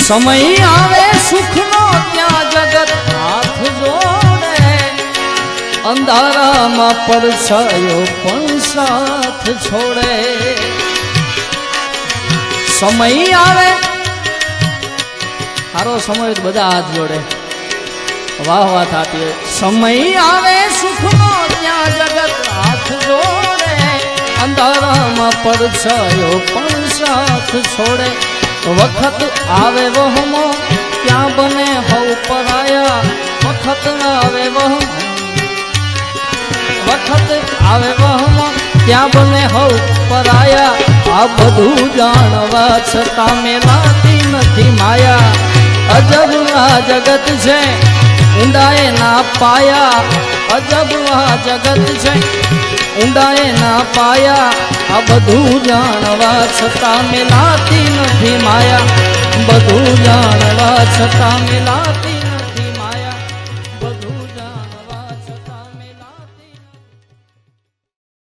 સમય આવે સુખનો ત્યાં જગત હાથ જોડે, અંધારામાં પડછાયો પણ સાથ છોડે. સમય આવે સારો સમય બધા હાથ જોડે, વાહ વાહ થતી હોય. સમય આવે સુખનો ત્યાં જગત હાથ જોડે, અંધારામાં પડછાયો પણ સાથ છોડે. વખત આવે વહમો ત્યાં બને હવ પરાયા, વખત આવે વહમો, વખત આવે વહમો ત્યાં બને હવ પરાયા. આ બધું જાણવા છતાં મેલાતી નથી માયા. અજબ આ જગત છે ઊંડાએ ના પાયા, અજબ આ જગત છે ઊંડાએ ના પાયા. આ બધું જાણવા છતાં મેલાતી નથી માયા, બધું જાણવા છતાં મેલા